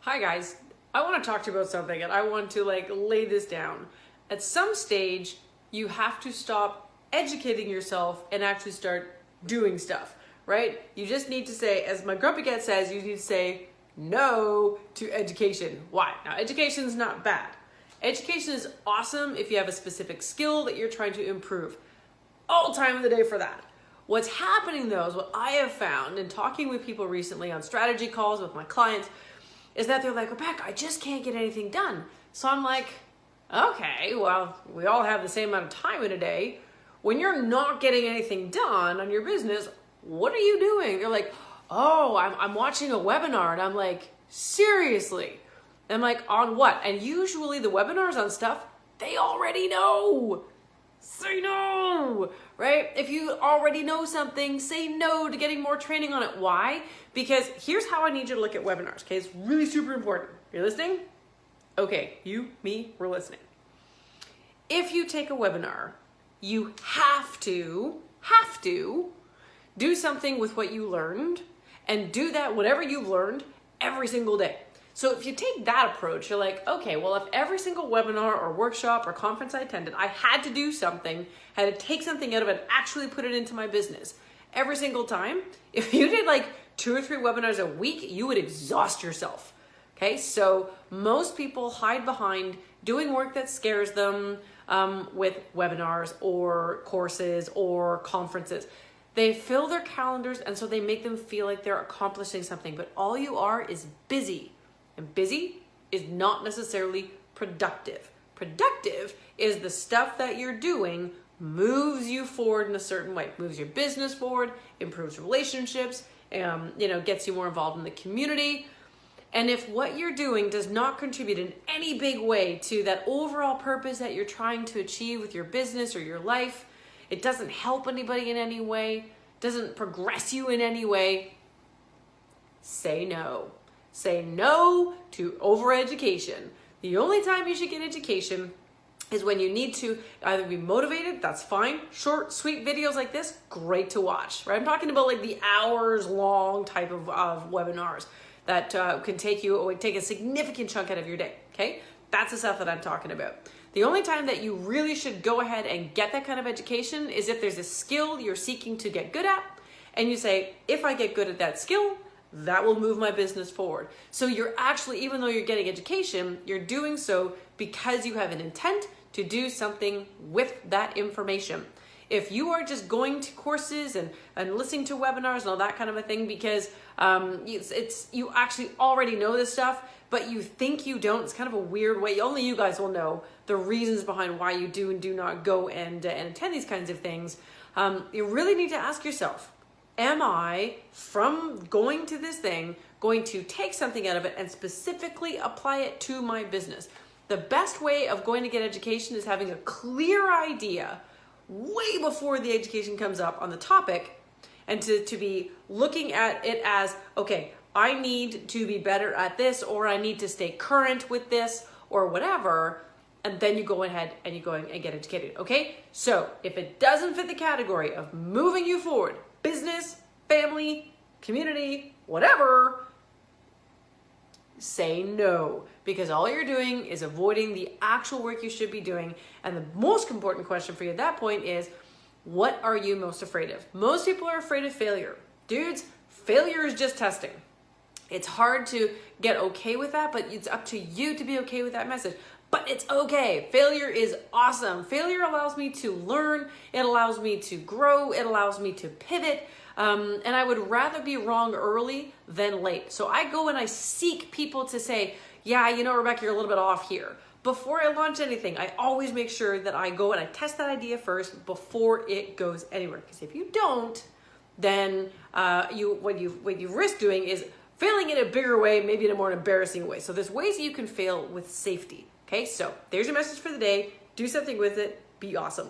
Hi guys, I want to talk to you about something and I want to lay this down. At some stage, you have to stop educating yourself and actually start doing stuff, right? You just need to say, as my grumpy cat says, you need to say no to education. Why? Now, education is not bad. Education is awesome if you have a specific skill that you're trying to improve. All time of the day for that. What's happening though is what I have found in talking with people recently on strategy calls with my clients is that they're like, Rebecca, I just can't get anything done. So I'm like, okay, well, we all have the same amount of time in a day. When you're not getting anything done on your business, what are you doing? They're like, oh, I'm watching a webinar. And I'm like, seriously? And I'm like, on what? And usually the webinars on stuff they already know. Say no, right? If you already know something, say no to getting more training on it. Why? Because here's how I need you to look at webinars, okay? It's really super important. You're listening? Okay, you, me, we're listening. If you take a webinar, you have to do something with what you learned and do that, whatever you've learned, every single day. So if you take that approach, you're like, okay, well, if every single webinar or workshop or conference I attended, I had to do something, had to take something out of it, actually put it into my business every single time. If you did like 2 or 3 webinars a week, you would exhaust yourself. Okay, so most people hide behind doing work that scares them with webinars or courses or conferences. They fill their calendars and so they make them feel like they're accomplishing something, but all you are is busy. And busy is not necessarily productive. Productive is the stuff that you're doing moves you forward in a certain way, moves your business forward, improves relationships, gets you more involved in the community. And if what you're doing does not contribute in any big way to that overall purpose that you're trying to achieve with your business or your life, it doesn't help anybody in any way, doesn't progress you in any way, say no. Say no to overeducation. The only time you should get education is when you need to either be motivated, that's fine. Short, sweet videos like this, great to watch, right? I'm talking about like the hours long type of webinars that can take a significant chunk out of your day, okay? That's the stuff that I'm talking about. The only time that you really should go ahead and get that kind of education is if there's a skill you're seeking to get good at, and you say, if I get good at that skill, that will move my business forward. So you're actually, even though you're getting education, you're doing so because you have an intent to do something with that information. If you are just going to courses and listening to webinars and all that kind of a thing because you actually already know this stuff, but you think you don't, it's kind of a weird way. Only you guys will know the reasons behind why you do and do not go and attend these kinds of things. You really need to ask yourself, am I, from going to this thing, going to take something out of it and specifically apply it to my business? The best way of going to get education is having a clear idea way before the education comes up on the topic, and to be looking at it as, okay, I need to be better at this, or I need to stay current with this, or whatever, and then you go ahead and you go and get educated, okay? So if it doesn't fit the category of moving you forward, business, family, community, whatever, say no, because all you're doing is avoiding the actual work you should be doing. And the most important question for you at that point is, what are you most afraid of? Most people are afraid of failure. Dudes, failure is just testing. It's hard to get okay with that, but it's up to you to be okay with that message. But it's okay. Failure is awesome. Failure allows me to learn. It allows me to grow. It allows me to pivot. And I would rather be wrong early than late. So I go and I seek people to say, yeah, Rebecca, you're a little bit off here. Before I launch anything, I always make sure that I go and I test that idea first before it goes anywhere. Because if you don't, then what you risk doing is failing in a bigger way, maybe in a more embarrassing way. So there's ways that you can fail with safety. Okay, so there's your message for the day. Do something with it. Be awesome.